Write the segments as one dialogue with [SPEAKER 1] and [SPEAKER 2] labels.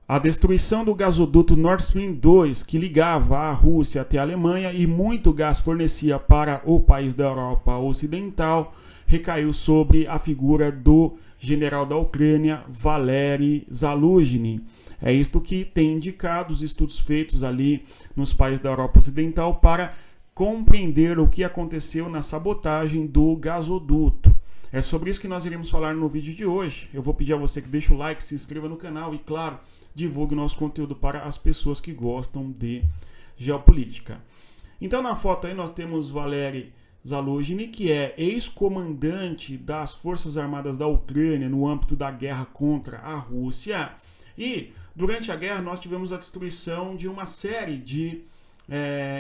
[SPEAKER 1] A destruição do gasoduto Nord Stream 2, que ligava a Rússia até a Alemanha e muito gás fornecia para o país da Europa Ocidental, recaiu sobre a figura do general da Ucrânia, Valery Zaluzhny. É isto que tem indicado os estudos feitos ali nos países da Europa Ocidental para compreender o que aconteceu na sabotagem do gasoduto. É sobre isso que nós iremos falar no vídeo de hoje. Eu vou pedir a você que deixe o like, se inscreva no canal e, claro, divulgue o nosso conteúdo para as pessoas que gostam de geopolítica. Então, na foto aí nós temos Valery Zaluzhny, que é ex-comandante das Forças Armadas da Ucrânia no âmbito da guerra contra a Rússia. E, durante a guerra, nós tivemos a destruição de uma série de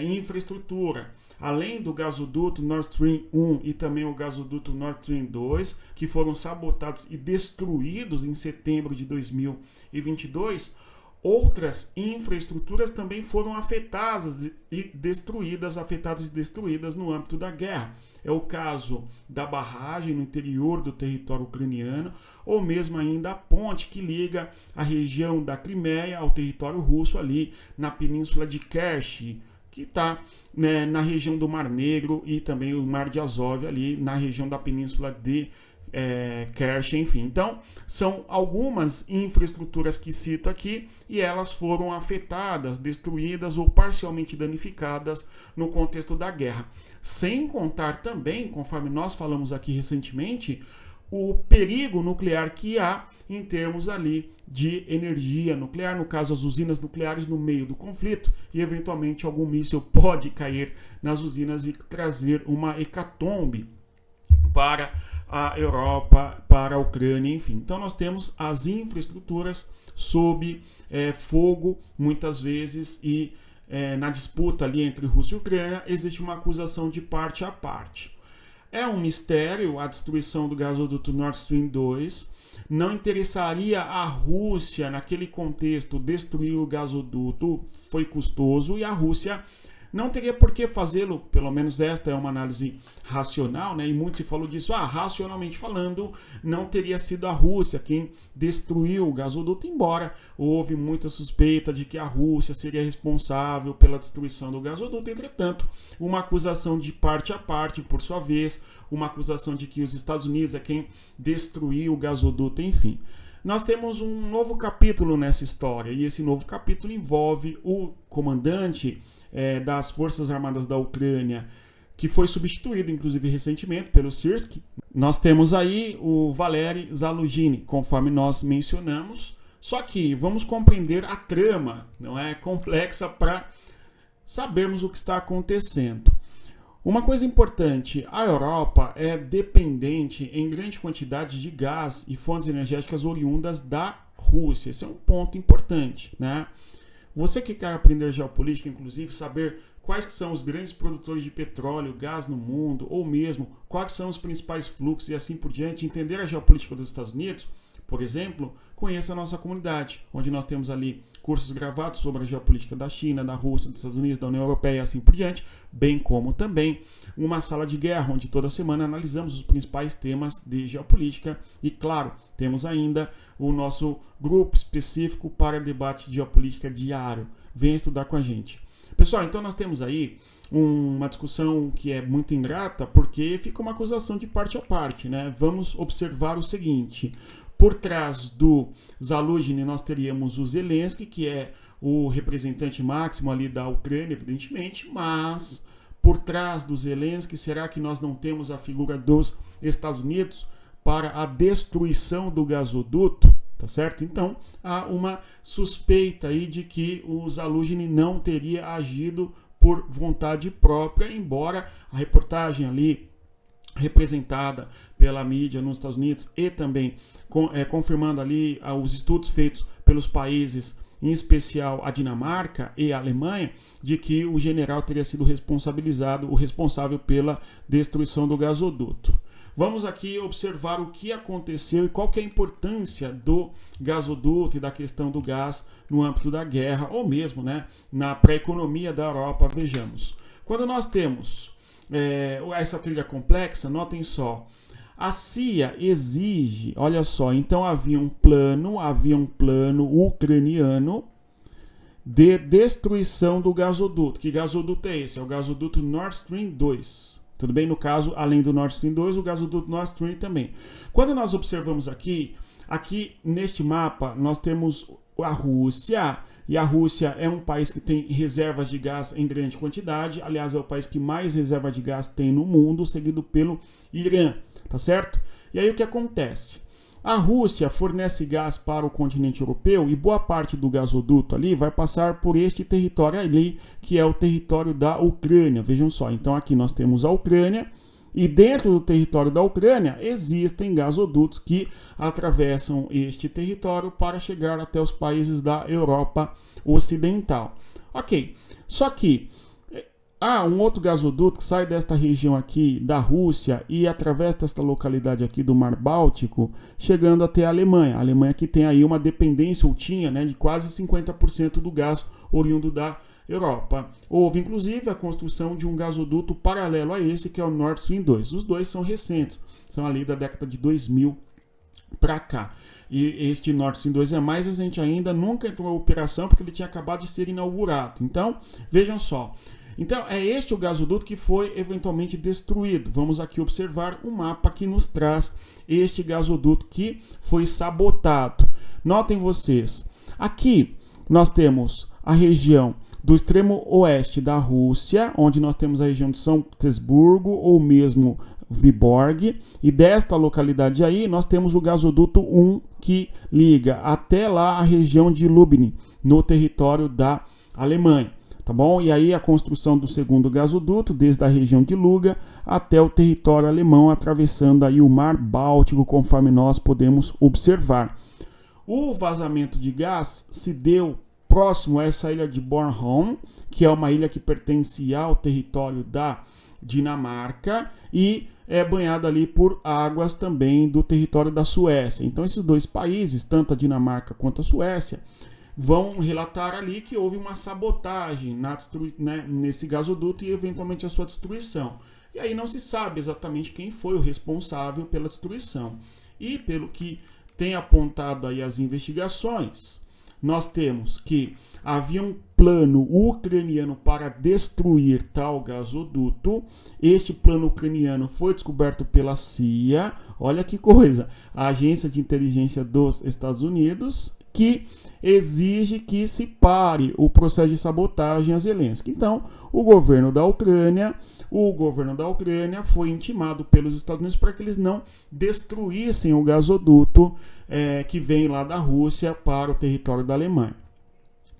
[SPEAKER 1] infraestrutura, além do gasoduto Nord Stream 1 e também o gasoduto Nord Stream 2, que foram sabotados e destruídos em setembro de 2022, outras infraestruturas também foram afetadas e destruídas no âmbito da guerra. É o caso da barragem no interior do território ucraniano, ou mesmo ainda a ponte que liga a região da Crimeia ao território russo ali na península de Kerch, que está na região do Mar Negro, e também o Mar de Azov ali na região da península de Kerch, enfim. Então, são algumas infraestruturas que cito aqui e elas foram afetadas, destruídas ou parcialmente danificadas no contexto da guerra. Sem contar também, conforme nós falamos aqui recentemente, o perigo nuclear que há em termos ali de energia nuclear, no caso as usinas nucleares no meio do conflito, e eventualmente algum míssil pode cair nas usinas e trazer uma hecatombe para a Europa, para a Ucrânia, enfim. Então nós temos as infraestruturas sob fogo muitas vezes e na disputa ali entre Rússia e Ucrânia existe uma acusação de parte a parte. É um mistério a destruição do gasoduto Nord Stream 2. Não interessaria a Rússia, naquele contexto, destruir o gasoduto. Foi custoso e a Rússia não teria por que fazê-lo. Pelo menos esta é uma análise racional, né? E muito se falou disso. Racionalmente falando, não teria sido a Rússia quem destruiu o gasoduto, embora houve muita suspeita de que a Rússia seria responsável pela destruição do gasoduto. Entretanto, uma acusação de parte a parte, por sua vez, uma acusação de que os Estados Unidos é quem destruiu o gasoduto, enfim. Nós temos um novo capítulo nessa história, e esse novo capítulo envolve o comandante das Forças Armadas da Ucrânia, que foi substituído, inclusive, recentemente pelo Syrskyi. Nós temos aí o Valery Zaluzhny, conforme nós mencionamos, só que vamos compreender a trama, não é complexa, para sabermos o que está acontecendo. Uma coisa importante, a Europa é dependente em grande quantidade de gás e fontes energéticas oriundas da Rússia. Esse é um ponto importante, né? Você que quer aprender geopolítica, inclusive, saber quais que são os grandes produtores de petróleo, gás no mundo, ou mesmo quais são os principais fluxos e assim por diante, entender a geopolítica dos Estados Unidos, por exemplo, conheça a nossa comunidade, onde nós temos ali cursos gravados sobre a geopolítica da China, da Rússia, dos Estados Unidos, da União Europeia e assim por diante, bem como também uma sala de guerra, onde toda semana analisamos os principais temas de geopolítica e, claro, temos ainda o nosso grupo específico para debate de geopolítica diário. Venha estudar com a gente. Pessoal, então nós temos aí uma discussão que é muito ingrata, porque fica uma acusação de parte a parte, né? Vamos observar o seguinte: por trás do Zaluzhny nós teríamos o Zelensky, que é o representante máximo ali da Ucrânia, evidentemente, mas por trás do Zelensky, será que nós não temos a figura dos Estados Unidos para a destruição do gasoduto? Tá certo? Então, há uma suspeita aí de que o Zaluzhny não teria agido por vontade própria, embora a reportagem ali representada pela mídia nos Estados Unidos e também confirmando ali os estudos feitos pelos países, em especial a Dinamarca e a Alemanha, de que o general teria sido o responsável pela destruição do gasoduto. Vamos aqui observar o que aconteceu e qual que é a importância do gasoduto e da questão do gás no âmbito da guerra, ou mesmo, né, na pré-economia da Europa. Vejamos. Quando nós temos essa trilha complexa, notem só, A CIA exige, olha só, então havia um plano ucraniano de destruição do gasoduto. Que gasoduto é esse? É o gasoduto Nord Stream 2. Tudo bem? No caso, além do Nord Stream 2, o gasoduto Nord Stream também. Quando nós observamos aqui neste mapa, nós temos a Rússia. E a Rússia é um país que tem reservas de gás em grande quantidade. Aliás, é o país que mais reserva de gás tem no mundo, seguido pelo Irã. Tá certo? E aí o que acontece? A Rússia fornece gás para o continente europeu e boa parte do gasoduto ali vai passar por este território ali, que é o território da Ucrânia. Vejam só, então aqui nós temos a Ucrânia e dentro do território da Ucrânia existem gasodutos que atravessam este território para chegar até os países da Europa Ocidental. Ok, só que há um outro gasoduto que sai desta região aqui da Rússia e atravessa esta localidade aqui do Mar Báltico, chegando até a Alemanha. A Alemanha que tem aí uma dependência, ou tinha, né, de quase 50% do gás oriundo da Europa. Houve, inclusive, a construção de um gasoduto paralelo a esse, que é o Nord Stream 2. Os dois são recentes, são ali da década de 2000 para cá. E este Nord Stream 2 é mais recente ainda, nunca entrou em operação porque ele tinha acabado de ser inaugurado. Então, vejam só. Então, é este o gasoduto que foi eventualmente destruído. Vamos aqui observar um mapa que nos traz este gasoduto que foi sabotado. Notem vocês, aqui nós temos a região do extremo oeste da Rússia, onde nós temos a região de São Petersburgo ou mesmo Viborg, e desta localidade aí nós temos o gasoduto 1 que liga até lá a região de Lublin, no território da Alemanha. Tá bom? E aí a construção do segundo gasoduto, desde a região de Luga até o território alemão, atravessando aí o Mar Báltico, conforme nós podemos observar. O vazamento de gás se deu próximo a essa ilha de Bornholm, que é uma ilha que pertence ao território da Dinamarca e é banhada ali por águas também do território da Suécia. Então esses dois países, tanto a Dinamarca quanto a Suécia, vão relatar ali que houve uma sabotagem nesse gasoduto e eventualmente a sua destruição. E aí não se sabe exatamente quem foi o responsável pela destruição. E pelo que tem apontado aí as investigações, nós temos que havia um plano ucraniano para destruir tal gasoduto. Este plano ucraniano foi descoberto pela CIA, olha que coisa, a agência de inteligência dos Estados Unidos, que exige que se pare o processo de sabotagem a Zelensky. Então, o governo da Ucrânia foi intimado pelos Estados Unidos para que eles não destruíssem o gasoduto que vem lá da Rússia para o território da Alemanha.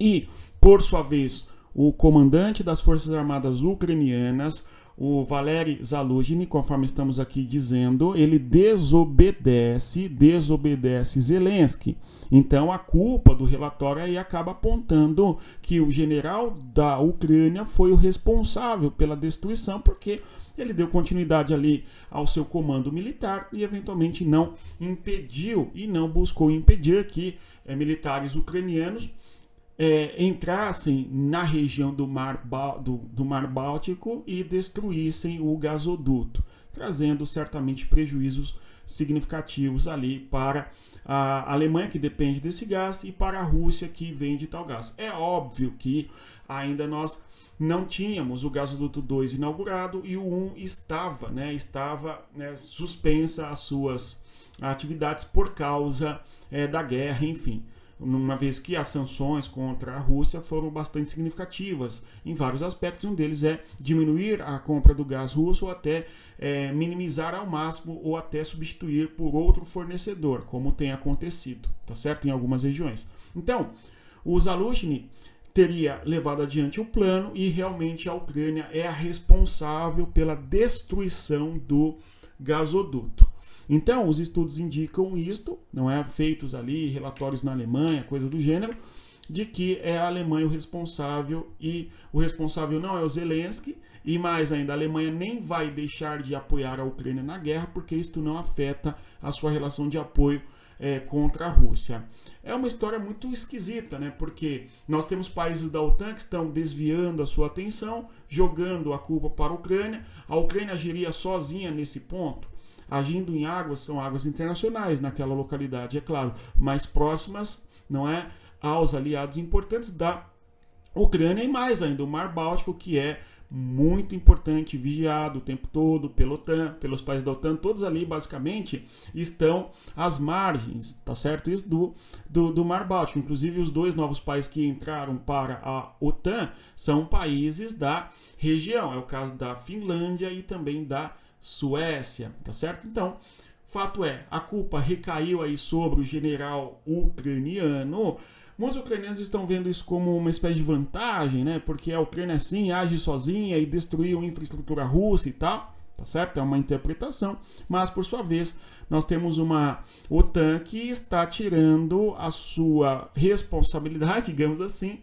[SPEAKER 1] E, por sua vez, o comandante das Forças Armadas Ucranianas, o Valery Zaluzhny, conforme estamos aqui dizendo, ele desobedece Zelensky. Então a culpa do relatório aí acaba apontando que o general da Ucrânia foi o responsável pela destruição, porque ele deu continuidade ali ao seu comando militar e eventualmente não impediu e não buscou impedir que militares ucranianos entrassem na região do Mar Báltico e destruíssem o gasoduto, trazendo certamente prejuízos significativos ali para a Alemanha, que depende desse gás, e para a Rússia, que vende tal gás. É óbvio que ainda nós não tínhamos o gasoduto 2 inaugurado e o 1 estava suspensa as suas atividades por causa da guerra, enfim. Uma vez que as sanções contra a Rússia foram bastante significativas em vários aspectos. Um deles é diminuir a compra do gás russo ou até minimizar ao máximo ou até substituir por outro fornecedor, como tem acontecido, tá certo? Em algumas regiões. Então, o Zaluzhny teria levado adiante o plano e realmente a Ucrânia é a responsável pela destruição do gasoduto. Então, os estudos indicam isto, não é? Feitos ali, relatórios na Alemanha, coisa do gênero, de que é a Alemanha o responsável e o responsável não é o Zelensky, e mais ainda, a Alemanha nem vai deixar de apoiar a Ucrânia na guerra, porque isto não afeta a sua relação de apoio contra a Rússia. É uma história muito esquisita, né? Porque nós temos países da OTAN que estão desviando a sua atenção, jogando a culpa para a Ucrânia agiria sozinha nesse ponto. agindo em águas, são águas internacionais naquela localidade, é claro, mais próximas, não é, aos aliados importantes da Ucrânia e mais ainda o Mar Báltico, que é muito importante, vigiado o tempo todo pela OTAN, pelos países da OTAN, todos ali basicamente estão às margens, tá certo? Isso do Mar Báltico. Inclusive os 2 novos países que entraram para a OTAN são países da região, é o caso da Finlândia e também da Suécia, tá certo? Então, fato é, a culpa recaiu aí sobre o general ucraniano. Muitos ucranianos estão vendo isso como uma espécie de vantagem, né? Porque a Ucrânia, assim, age sozinha e destruiu a infraestrutura russa e tal, tá certo? É uma interpretação, mas, por sua vez, nós temos uma OTAN que está tirando a sua responsabilidade, digamos assim,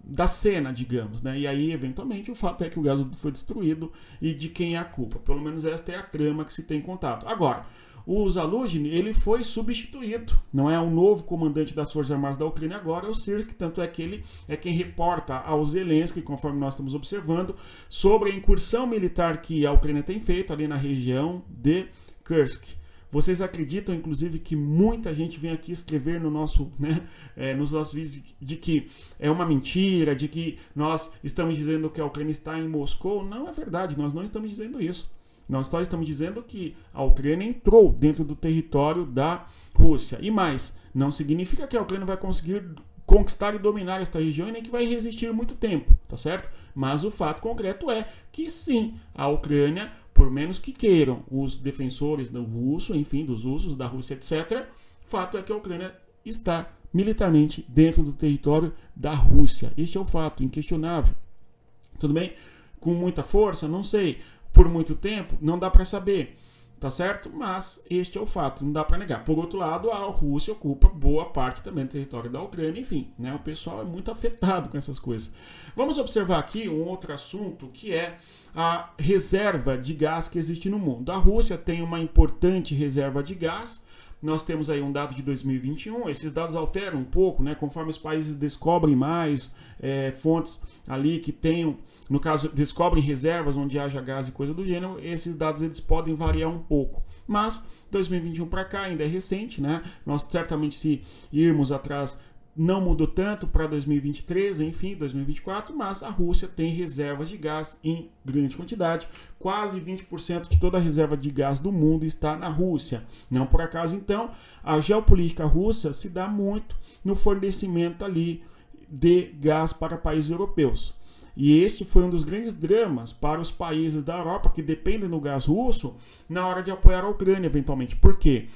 [SPEAKER 1] da cena, digamos, né? E aí, eventualmente, o fato é que o gasoduto foi destruído e de quem é a culpa. Pelo menos esta é a trama que se tem contato. Agora, o Zaluzhny, ele foi substituído, não é o novo comandante das Forças Armadas da Ucrânia agora, é o Sirski, tanto é que ele é quem reporta ao Zelensky, conforme nós estamos observando, sobre a incursão militar que a Ucrânia tem feito ali na região de Kursk. Vocês acreditam, inclusive, que muita gente vem aqui escrever no nosso, né, nos nossos vídeos de que é uma mentira, de que nós estamos dizendo que a Ucrânia está em Moscou? Não é verdade, nós não estamos dizendo isso. Nós só estamos dizendo que a Ucrânia entrou dentro do território da Rússia. E mais, não significa que a Ucrânia vai conseguir conquistar e dominar esta região e nem que vai resistir muito tempo, tá certo? Mas o fato concreto é que sim, a Ucrânia, por menos que queiram os defensores do russo, enfim, dos russos, da Rússia, etc., o fato é que a Ucrânia está militarmente dentro do território da Rússia. Este é o fato, inquestionável. Tudo bem? Com muita força? Não sei. Por muito tempo, não dá para saber, tá certo? Mas este é o fato, não dá para negar. Por outro lado, a Rússia ocupa boa parte também do território da Ucrânia, enfim, né? O pessoal é muito afetado com essas coisas. Vamos observar aqui um outro assunto, que é a reserva de gás que existe no mundo. A Rússia tem uma importante reserva de gás. Nós temos aí um dado de 2021, esses dados alteram um pouco, né, conforme os países descobrem mais fontes ali que tenham, no caso, descobrem reservas onde haja gás e coisa do gênero, esses dados eles podem variar um pouco. Mas 2021 para cá ainda é recente, né? Nós certamente, se irmos atrás, não mudou tanto para 2023, enfim, 2024, mas a Rússia tem reservas de gás em grande quantidade. Quase 20% de toda a reserva de gás do mundo está na Rússia. Não por acaso, então, a geopolítica russa se dá muito no fornecimento ali de gás para países europeus. E este foi um dos grandes dramas para os países da Europa que dependem do gás russo na hora de apoiar a Ucrânia, eventualmente. Por quê?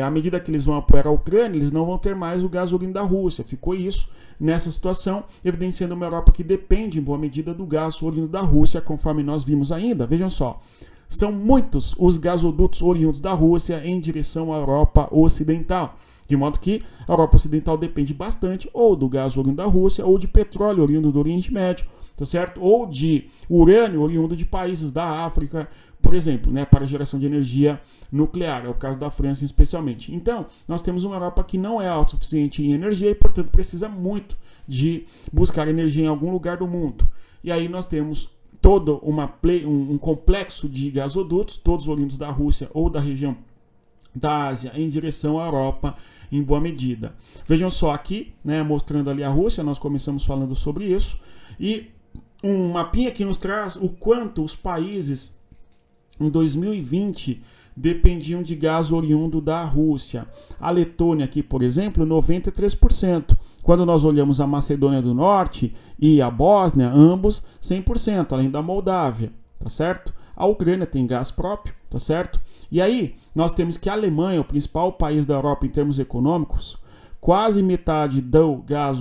[SPEAKER 1] À medida que eles vão apoiar a Ucrânia, eles não vão ter mais o gás oriundo da Rússia. Ficou isso nessa situação, evidenciando uma Europa que depende, em boa medida, do gás oriundo da Rússia, conforme nós vimos ainda. Vejam só, são muitos os gasodutos oriundos da Rússia em direção à Europa Ocidental. De modo que a Europa Ocidental depende bastante ou do gás oriundo da Rússia ou de petróleo oriundo do Oriente Médio, tá certo? Ou de urânio oriundo de países da África, por exemplo, né, para geração de energia nuclear, é o caso da França especialmente. Então, nós temos uma Europa que não é autossuficiente em energia e, portanto, precisa muito de buscar energia em algum lugar do mundo. E aí nós temos todo um complexo de gasodutos, todos oriundos da Rússia ou da região da Ásia, em direção à Europa, em boa medida. Vejam só aqui, né, mostrando ali a Rússia, nós começamos falando sobre isso, e um mapinha que nos traz o quanto os países em 2020 dependiam de gás oriundo da Rússia. A Letônia aqui, por exemplo, 93%. Quando nós olhamos a Macedônia do Norte e a Bósnia, ambos 100%, além da Moldávia, tá certo? A Ucrânia tem gás próprio, tá certo? E aí, nós temos que a Alemanha, o principal país da Europa em termos econômicos, quase metade do gás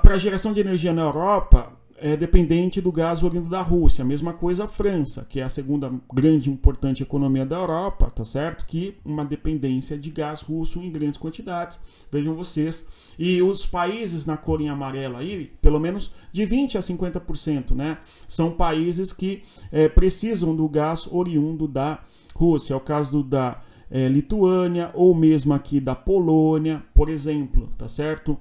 [SPEAKER 1] para geração de energia na Europa é dependente do gás oriundo da Rússia. A mesma coisa a França, que é a segunda grande e importante economia da Europa, tá certo? Que uma dependência de gás russo em grandes quantidades. Vejam vocês. E os países na cor em amarela aí, pelo menos de 20% a 50%, né? São países que precisam do gás oriundo da Rússia. É o caso da Lituânia ou mesmo aqui da Polônia, por exemplo, tá certo?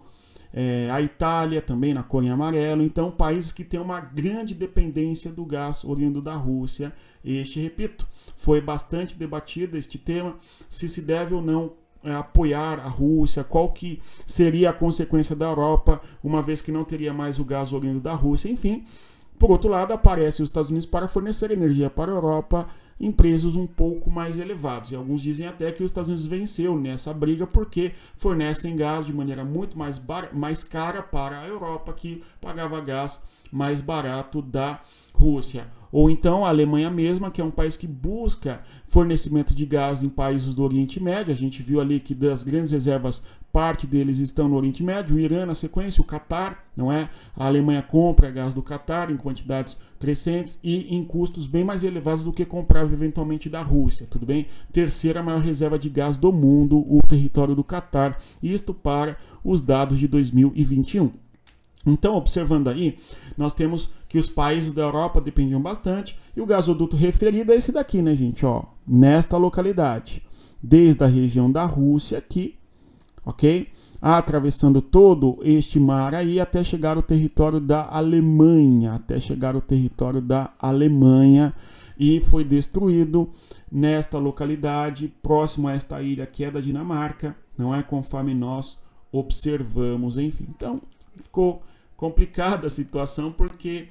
[SPEAKER 1] a Itália também na cor em amarelo. Então, países que têm uma grande dependência do gás oriundo da Rússia. Repito, foi bastante debatido este tema, se deve ou não apoiar a Rússia, qual que seria a consequência da Europa, uma vez que não teria mais o gás oriundo da Rússia, enfim. Por outro lado, aparecem os Estados Unidos para fornecer energia para a Europa em preços um pouco mais elevados. E alguns dizem até que os Estados Unidos venceu nessa briga porque fornecem gás de maneira muito mais cara para a Europa, que pagava gás mais barato da Rússia. Ou então a Alemanha mesma, que é um país que busca fornecimento de gás em países do Oriente Médio. A gente viu ali que das grandes reservas, parte deles estão no Oriente Médio, o Irã na sequência, o Catar, não é? A Alemanha compra gás do Catar em quantidades crescentes e em custos bem mais elevados do que comprava eventualmente da Rússia, tudo bem? Terceira maior reserva de gás do mundo, o território do Catar, isto para os dados de 2021. Então, observando aí, nós temos que os países da Europa dependiam bastante e o gasoduto referido é esse daqui, né, gente? Ó, nesta localidade, desde a região da Rússia aqui, ok? Atravessando todo este mar aí até chegar ao território da Alemanha, e foi destruído nesta localidade, próximo a esta ilha que é da Dinamarca, não é? Conforme nós observamos, enfim. Então, ficou complicada a situação porque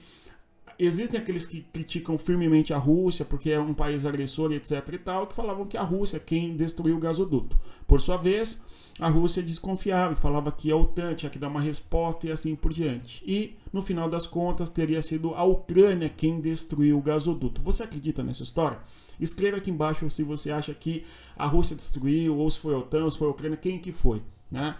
[SPEAKER 1] existem aqueles que criticam firmemente a Rússia porque é um país agressor, etc e tal, que falavam que a Rússia é quem destruiu o gasoduto. Por sua vez, a Rússia desconfiava e falava que a OTAN tinha que dar uma resposta e assim por diante. E, no final das contas, teria sido a Ucrânia quem destruiu o gasoduto. Você acredita nessa história? Escreva aqui embaixo se você acha que a Rússia destruiu, ou se foi a OTAN, ou se foi a Ucrânia, quem que foi, né?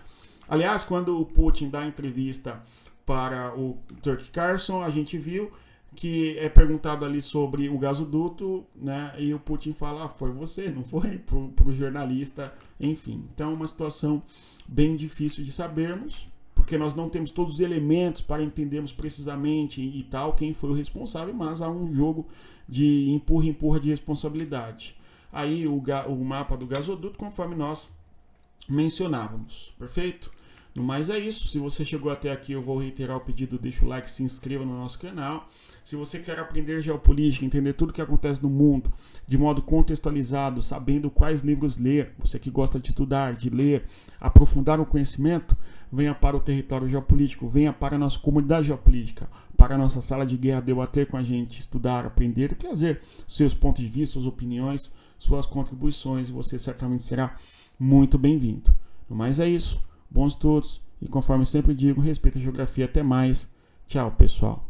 [SPEAKER 1] Aliás, quando o Putin dá entrevista para o Tucker Carlson, a gente viu que é perguntado ali sobre o gasoduto, né? E o Putin fala, foi você, não foi? Para o jornalista, enfim. Então, uma situação bem difícil de sabermos, porque nós não temos todos os elementos para entendermos precisamente e tal quem foi o responsável, mas há um jogo de empurra de responsabilidade. Aí o mapa do gasoduto, conforme nós mencionávamos, perfeito? No mais é isso, se você chegou até aqui eu vou reiterar o pedido, deixa o like, se inscreva no nosso canal. Se você quer aprender geopolítica, entender tudo o que acontece no mundo de modo contextualizado, sabendo quais livros ler, você que gosta de estudar, de ler, aprofundar o conhecimento, venha para o território geopolítico, venha para a nossa comunidade geopolítica, para a nossa sala de guerra, debater com a gente, estudar, aprender e trazer seus pontos de vista, suas opiniões, suas contribuições, e você certamente será muito bem-vindo. No mais é isso. Bons estudos e, conforme sempre digo, respeita a geografia. Até mais. Tchau, pessoal.